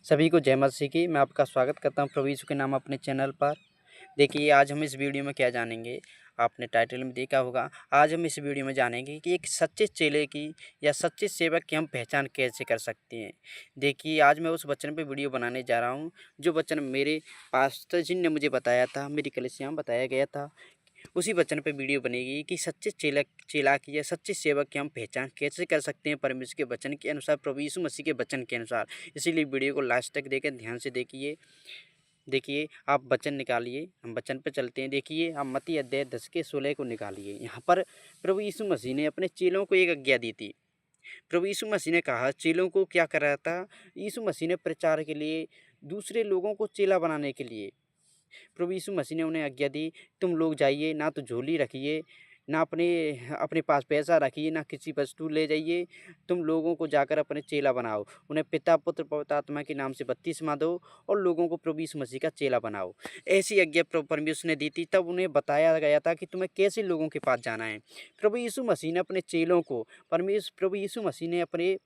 सभी को जय मसीह की। मैं आपका स्वागत करता हूं प्रभु यीशु के नाम अपने चैनल पर। देखिए आज हम इस वीडियो में क्या जानेंगे, आपने टाइटल में देखा होगा। आज हम इस वीडियो में जानेंगे कि एक सच्चे चेले की या सच्चे सेवक की हम पहचान कैसे कर सकते हैं। देखिए आज मैं उस वचन पे वीडियो बनाने जा रहा हूं जो वचन मेरे पास्टर जी ने मुझे बताया था, मेरी कलीसिया में बताया गया था। उसी वचन पे वीडियो बनेगी कि सच्चे चेला की या सच्चे सेवक की हम पहचान कैसे कर सकते हैं परमेश्वर के वचन के अनुसार, प्रभु यीशु मसीह के वचन के अनुसार। इसीलिए वीडियो को लास्ट तक देकर ध्यान से देखिए। देखिए आप वचन निकालिए, हम वचन पे चलते हैं। देखिए आप मत्ती अध्याय 10 के 16 को निकालिए। यहाँ पर प्रभु यीशु मसीह ने अपने चेलों को एक आज्ञा दी थी। प्रभु यीशु मसीह ने कहा चेलों को क्या कर रहा था। यीशु मसीह ने प्रचार के लिए, दूसरे लोगों को चेला बनाने के लिए प्रभु यीशु मसीह ने उन्हें आज्ञा दी, तुम लोग जाइए, ना तो झोली रखिए, ना अपने अपने पास पैसा रखिए, ना किसी वस्तु ले जाइए। तुम लोगों को जाकर अपने चेला बनाओ, उन्हें पिता पुत्र पवित्र आत्मा के नाम से बपतिस्मा दो और लोगों को प्रभु यीशु मसीह का चेला बनाओ। ऐसी आज्ञा प्रभु परमेश्वर ने दी थी। तब उन्हें बताया गया था कि तुम्हें कैसे लोगों के पास जाना है। प्रभु यीशु मसीह ने अपने चेलों को प्रभु यीशु मसीह ने अपने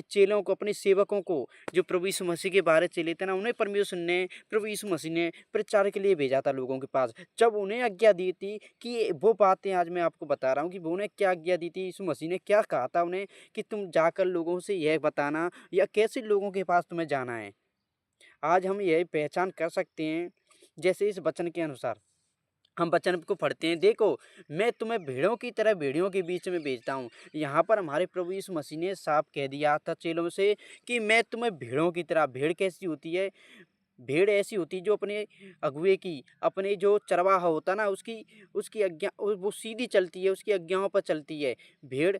चेलों को, अपने सेवकों को, जो प्रभु यीशु मसीह के बारे चेले थे ना, उन्हें परमेश्वर ने, प्रभु यीशु मसीह ने प्रचार के लिए भेजा था लोगों के पास। जब उन्हें आज्ञा दी थी कि वो बातें आज मैं आपको बता रहा हूँ कि वो उन्हें क्या आज्ञा दी थी, यीशु मसीह ने क्या कहा था उन्हें कि तुम जाकर लोगों से यह बताना या कैसे लोगों के पास तुम्हें जाना है। आज हम यह पहचान कर सकते हैं जैसे इस वचन के अनुसार हम वचन को पढ़ते हैं। देखो मैं तुम्हें भेड़ों की तरह भेड़ियों के बीच में भेजता हूँ। यहाँ पर हमारे प्रभु यीशु मसीह ने साफ कह दिया था चेलों से कि मैं तुम्हें भेड़ों की तरह। भेड़ कैसी होती है? भेड़ ऐसी होती है जो अपने अगुए की, अपने जो चरवाहा होता ना, उसकी उसकी आज्ञा, वो सीधी चलती है, उसकी आज्ञाओं पर चलती है भेड़।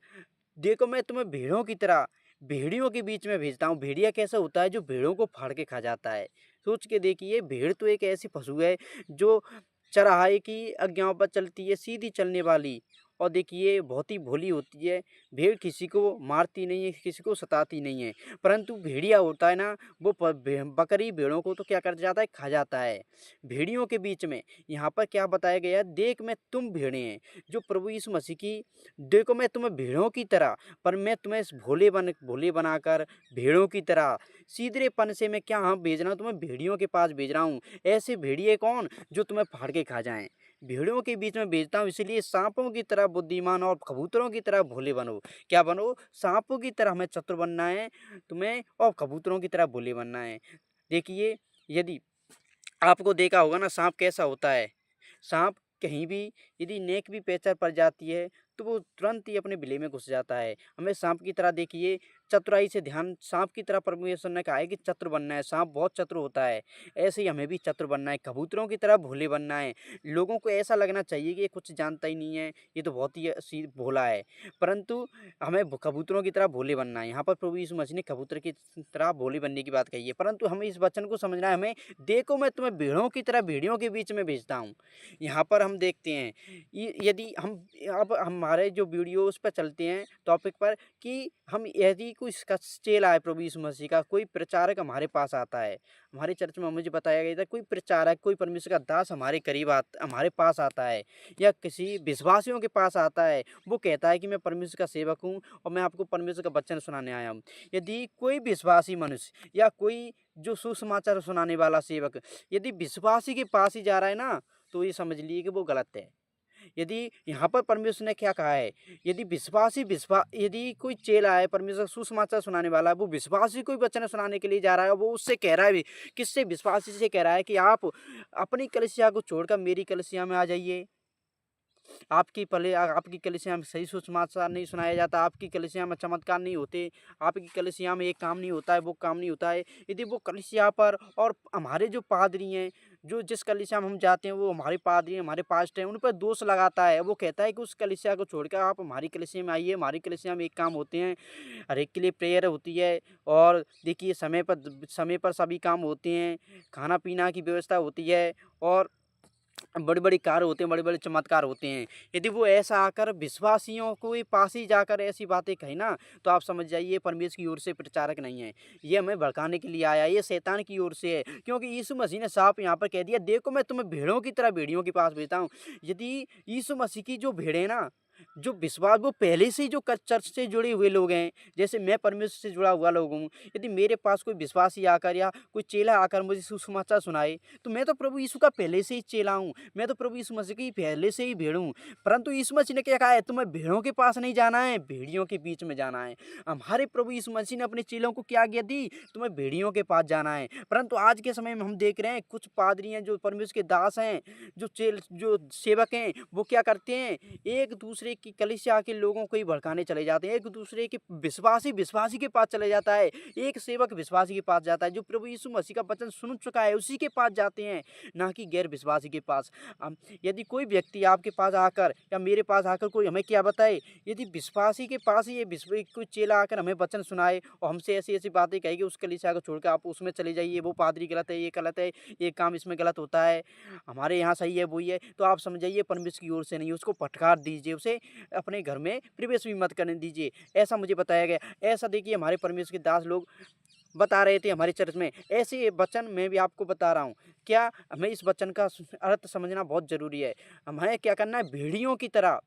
देखो मैं तुम्हें भेड़ों की तरह भेड़ियों के बीच में भेजता हूँ। भेड़िया कैसा होता है? जो भेड़ों को फाड़ के खा जाता है। सोच के देखिए, भेड़ तो एक ऐसी पशु है जो चरवाहे की आज्ञाओं पर चलती है, सीधी चलने वाली। और देखिए बहुत ही भोली होती है। भेड़ किसी को मारती नहीं है, किसी को सताती नहीं है। परंतु भेड़िया होता है ना, वो बकरी भेड़ों को तो क्या कर जाता है? खा जाता है। भेड़ियों के बीच में यहाँ पर क्या बताया गया है? देख मैं तुम भेड़े हैं, जो प्रभु यीशु मसीह की, देखो मैं तुम्हें भेड़ों की तरह, पर मैं तुम्हें इस भोले बनाकर भेड़ों की तरह सीधेपन से मैं क्या भेज रहा हूँ, तुम्हें भेड़ियों के पास भेज रहा हूँ। ऐसे भेड़िए कौन? जो तुम्हें फाड़ के खा जाएं। भेड़ियों के बीच में भेजता हूँ, इसलिए सांपों की तरह बुद्धिमान और कबूतरों की तरह भोले बनो। क्या बनो? सांपों की तरह हमें चतुर बनना है तुम्हें, और कबूतरों की तरह भोले बनना है। देखिए यदि आपको देखा होगा ना, सांप कैसा होता है? सांप कहीं भी यदि नेक भी पैंचर पड़ जाती है तो वो तुरंत ही अपने बिले में घुस जाता है। हमें सांप की तरह देखिए, चतुराई से ध्यान, सांप की तरह परमेश्वर ने कहा है कि चतुर बनना है। सांप बहुत चतुर होता है, ऐसे ही हमें भी चतुर बनना है। कबूतरों की तरह भोले बनना है। लोगों को ऐसा लगना चाहिए कि ये कुछ जानता ही नहीं है, ये तो बहुत ही भोला है। परंतु हमें कबूतरों की तरह भोले बनना है। यहाँ पर प्रभु यीशु मसीह ने कबूतर की तरह भोले बनने की बात कही है। परंतु हमें इस वचन को समझना है। हमें देखो मैं तुम्हें भेड़ों की तरह भेड़ियों के बीच में भेजता हूँ। यहाँ पर हम देखते हैं यदि हम अब हमारे जो वीडियो उस पर चलते हैं टॉपिक पर, कि हम यदि कोई चेला है प्रभु यीशु मसीह का, कोई प्रचारक हमारे पास आता है। हमारे चर्च में मुझे बताया गया था, कोई प्रचारक, कोई परमेश्वर का दास हमारे पास आता है, या किसी विश्वासियों के पास आता है। वो कहता है कि मैं परमेश्वर का सेवक हूँ और मैं आपको परमेश्वर का वचन सुनाने आया हूँ। यदि कोई विश्वासी मनुष्य या कोई जो सुसमाचार सुनाने वाला सेवक यदि विश्वासी के पास ही जा रहा है ना, तो ये समझ लीजिए कि वो गलत है। यदि यहाँ पर परमेश्वर ने क्या कहा है, यदि कोई चेला है, परमेश्वर सुसमाचार सुनाने वाला है, वो विश्वासी को वचन सुनाने के लिए जा रहा है, वो उससे कह रहा है भी, किससे? विश्वासी से कह रहा है कि आप अपनी कलीसिया को छोड़कर मेरी कलीसिया में आ जाइए। आपकी कलीसिया में सही सुसमाचार नहीं सुनाया जाता, आपकी कलीसिया में चमत्कार नहीं होते, आपकी कलीसिया में एक काम नहीं होता है, वो काम नहीं होता है। यदि वो कलीसिया पर, और हमारे जो पादरी हैं, जो जिस कलीसिया में हम जाते हैं, वो हमारे पादरी, हमारे पास्ट हैं, उन पर दोष लगाता है। वो कहता है कि उस कलीसिया को छोड़कर आप हमारी कलीसिया में आइए, हमारी कलीसिया में एक काम होते हैं, हर एक के लिए प्रेयर होती है, और देखिए समय पर सभी काम होते हैं, खाना पीना की व्यवस्था होती है, और बड़े-बड़े कार्य होते हैं, बड़े-बड़े चमत्कार होते हैं। यदि वो ऐसा आकर विश्वासियों को ही पास ही जाकर ऐसी बातें कहे ना, तो आप समझ जाइए ये परमेश्वर की ओर से प्रचारक नहीं है। ये हमें भड़काने के लिए आया है, ये शैतान की ओर से है। क्योंकि यीशु मसीह ने साफ यहाँ पर कह दिया, देखो मैं तुम्हें भेड़ों की तरह भेड़ियों के पास भेजता हूँ। यदि यीशु मसीह की जो भेड़ है ना, जो विश्वास वो पहले से ही जो चर्च से जुड़े हुए लोग हैं, जैसे मैं परमेश्वर से जुड़ा हुआ लोग हूँ, यदि मेरे पास कोई विश्वासी आकर या कोई चेला आकर मुझे सुसमाचार सुनाए, तो मैं तो प्रभु यीशु का पहले से ही चेला हूँ, मैं तो प्रभु यीशु मसीह की पहले से ही भेड़ हूँ। परंतु यीशु मसीह ने क्या कहा है, तुम्हें भेड़ों के पास नहीं जाना है, भेड़ियों के बीच में जाना है। हमारे प्रभु यीशु मसीह ने अपने चेलों को क्या आज्ञा दी, तुम्हें भेड़ियों के पास जाना है। परंतु आज के समय में हम देख रहे हैं कुछ पादरी हैं जो परमेश्वर के दास हैं, जो सेवक हैं, वो क्या करते हैं, एक दूसरे की कलीसिया के लोगों को ही भड़काने चले जाते हैं, एक दूसरे के विश्वासी के पास चले जाता है, एक सेवक विश्वासी के पास जाता है, जो प्रभु यीशु मसीह का वचन सुन चुका है उसी के पास जाते हैं, ना कि गैर विश्वासी के पास। यदि कोई व्यक्ति आपके पास आकर या मेरे पास आकर कोई हमें क्या बताए, यदि विश्वासी के पास ही कोई चेला आकर हमें वचन सुनाए और हमसे ऐसी ऐसी बातें कहेगी, उस कलीसिया को छोड़कर आप उसमें चले जाइए, वो पादरी गलत है, ये गलत है, ये काम इसमें गलत होता है, हमारे यहाँ सही है, वो ही है, तो आप समझिए परमेश्वर की ओर से नहीं, उसको फटकार दीजिए, उसे अपने घर में प्रवेश भी मत करने दीजिए। ऐसा मुझे बताया गया। ऐसा देखिए हमारे परमेश्वर के दास लोग बता रहे थे हमारे चर्च में, ऐसे ये वचन मैं भी आपको बता रहा हूँ। क्या हमें इस वचन का अर्थ समझना बहुत ज़रूरी है। हमें क्या करना है, भेड़ियों की तरह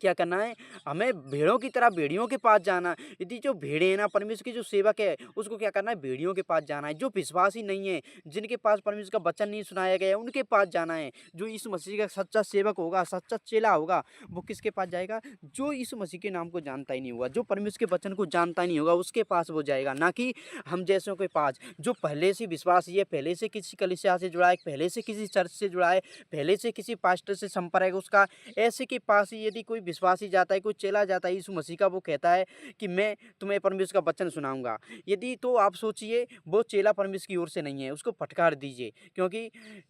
क्या करना है, हमें भेड़ों की तरह भेड़ियों के पास जाना है। यदि जो भेड़े हैं ना, परमेश्वर की जो सेवक है, उसको क्या करना है, भेड़ियों के पास जाना है। जो विश्वासी नहीं है, जिनके पास परमेश्वर का वचन नहीं सुनाया गया है, उनके पास जाना है। जो यीशु मसीह का सच्चा सेवक होगा, सच्चा चेला होगा, वो किसके पास जाएगा, जो यीशु मसीह के नाम को जानता ही नहीं होगा, जो परमेश्वर के वचन को जानता ही नहीं होगा, उसके पास वो जाएगा, ना कि हम जैसों के पास जो पहले से विश्वासी है, पहले से किसी कलीसिया से जुड़ा है, पहले से किसी चर्च से जुड़ा है, पहले से किसी पास्टर से संपर्क है उसका, ऐसे के पास ही यदि कोई विश्वासी जाता है, कोई चेला जाता है यीशु मसीह का, वो कहता है कि मैं तुम्हें परमेश्वर का वचन सुनाऊंगा, यदि तो आप सोचिए वो चेला परमेश्वर की ओर से नहीं है, उसको फटकार दीजिए। क्योंकि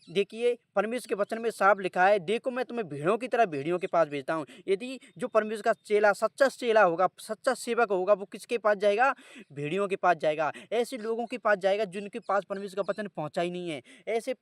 देखिए परमेश्वर के वचन में साफ लिखा है, देखो मैं तुम्हें भेड़ों की तरह भेड़ियों के पास भेजता हूँ। यदि जो परमेश्वर का चेला सच्चा चेला होगा, सच्चा सेवक होगा, वो किसके पास जाएगा, भेड़ियों के पास जाएगा, ऐसे लोगों के पास जाएगा जिनके पास परमेश्वर का वचन पहुंचा ही नहीं है, ऐसे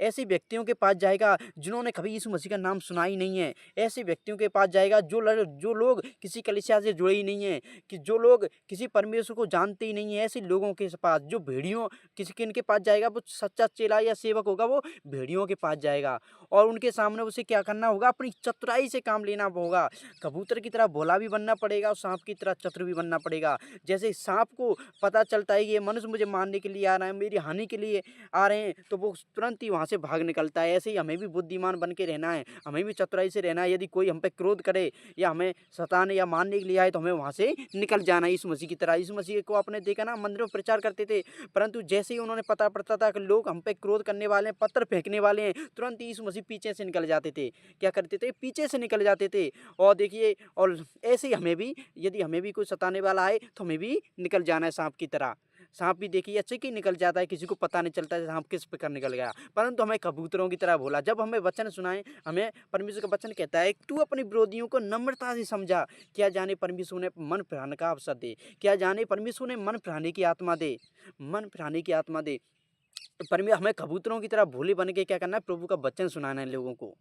ऐसे व्यक्तियों के पास जाएगा जिन्होंने कभी यीशु मसीह का नाम सुना ही नहीं है, ऐसे व्यक्तियों के पास जाएगा जो लोग किसी कलीसिया से जुड़े ही नहीं हैं, कि जो लोग किसी परमेश्वर को जानते ही नहीं है, ऐसे लोगों के पास, जो भेड़ियों किसी किन के पास जाएगा, वो सच्चा चेला या सेवक होगा, वो भेड़ियों के पास जाएगा और उनके सामने उसे क्या करना होगा, अपनी चतुराई से काम लेना होगा। कबूतर की तरह भोला भी बनना पड़ेगा और सांप की तरह चतुर भी बनना पड़ेगा। जैसे सांप को पता चलता है कि ये मनुष्य मुझे मारने के लिए आ रहा है, मेरी हानि के लिए आ रहे हैं, तो वो तुरंत ही वहाँ से भाग निकलता है। ऐसे ही हमें भी बुद्धिमान बन के रहना है, हमें भी चतुराई से रहना है। यदि कोई हम पे क्रोध करे या हमें सताने या मारने के लिए आए, तो हमें वहाँ से निकल जाना है, यीशु मसीह की तरह। यीशु मसीह को आपने देखा ना, मंदिरों में प्रचार करते थे, परंतु जैसे ही उन्होंने पता पड़ता था कि लोग हम पे क्रोध करने वाले हैं, पत्थर फेंकने वाले हैं, तुरंत ही यीशु मसीह पीछे से निकल जाते थे। क्या करते थे, पीछे से निकल जाते थे। और देखिए, और ऐसे ही हमें भी, यदि हमें भी कोई सताने वाला आए, तो हमें भी निकल जाना है सांप की तरह। सांप भी देखिए अच्छे की निकल जाता है, किसी को पता नहीं चलता है सांप किस प्रकार निकल गया, परंतु हमें कबूतरों की तरह भोला। जब हमें वचन सुनाए, हमें परमेश्वर का वचन कहता है, तू अपने विरोधियों को नम्रता से समझा, क्या जाने परमेश्वर ने मन फिराने का अवसर दे, क्या जाने परमेश्वर ने मन फिराने की आत्मा दे, मन फिराने की आत्मा दे। परमेश्वर हमें कबूतरों की तरह भोले बन के क्या करना है, प्रभु का वचन सुनाना है लोगों को।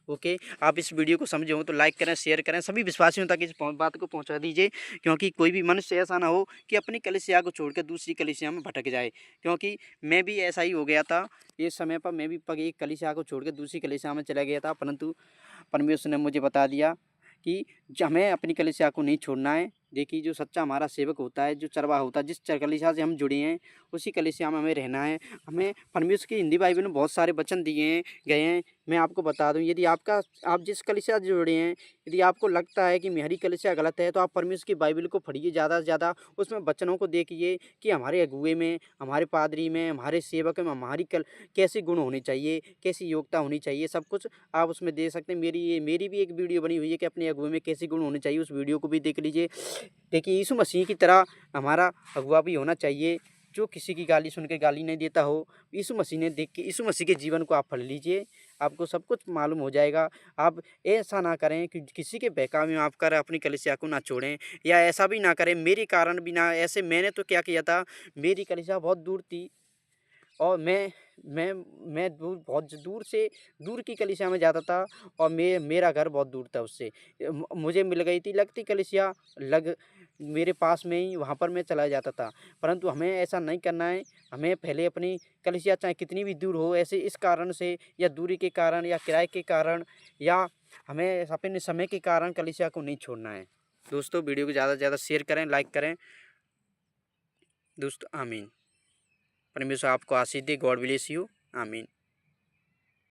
ओके, आप इस वीडियो को समझे हो तो लाइक करें, शेयर करें, सभी विश्वासियों तक इस बात को पहुंचा दीजिए, क्योंकि कोई भी मनुष्य ऐसा ना हो कि अपनी कलीसिया को छोड़कर दूसरी कलीसिया में भटक जाए। क्योंकि मैं भी ऐसा ही हो गया था, इस समय पर मैं भी एक कलीसिया को छोड़कर दूसरी कलीसिया में चला गया था, परंतु परमेश्वर ने मुझे बता दिया कि हमें अपनी कलीसिया को नहीं छोड़ना है। देखिए, जो सच्चा हमारा सेवक होता है, जो चरवाहा होता है, जिस कलीसिया से हम जुड़े हैं, उसी कलीसिया में हमें रहना है। हमें परमेश्वर की हिंदी बाइबल में बहुत सारे वचन दिए गए हैं। मैं आपको बता दूं, यदि आप जिस कलीसिया से जुड़े हैं, यदि आपको लगता है कि मेरी कलीसिया गलत है, तो आप परमेश्वर की बाइबल को पढ़िए ज़्यादा से ज़्यादा, उसमें वचनों को देखिए कि हमारे अगुए में, हमारे पादरी में, हमारे सेवक में हमारी कैसे गुण होने चाहिए, कैसी योग्यता होनी चाहिए, सब कुछ आप उसमें देख सकते हैं। मेरी भी एक वीडियो बनी हुई है कि अपने अगुए में कैसे गुण होने चाहिए, उस वीडियो को भी देख लीजिए। देखिए, यीशु मसीह की तरह हमारा अगुआ भी होना चाहिए, जो किसी की गाली सुन के गाली नहीं देता हो। यीशु मसीह ने देख के, यीशु मसीह के जीवन को आप पढ़ लीजिए, आपको सब कुछ मालूम हो जाएगा। आप ऐसा ना करें कि किसी के बहकावे में आप कर अपनी कलीसिया को ना छोड़ें, या ऐसा भी ना करें मेरे कारण भी ना। ऐसे मैंने तो क्या किया था, मेरी कलीसिया बहुत दूर थी और मैं बहुत दूर की कलीसिया में जाता था, और मेरा घर बहुत दूर था उससे। मुझे मिल गई थी लगती कलीसिया, मेरे पास में ही वहाँ पर मैं चला जाता था। परंतु हमें ऐसा नहीं करना है। हमें पहले अपनी कलीसिया चाहे कितनी भी दूर हो, ऐसे इस कारण से या दूरी के कारण या किराए के कारण या हमें अपने समय के कारण कलीसिया को नहीं छोड़ना है। दोस्तों वीडियो को ज़्यादा से ज़्यादा शेयर करें, लाइक करें। दोस्तों आमीन। परमेश्वर आपको आशीष दे। God bless you. आमीन।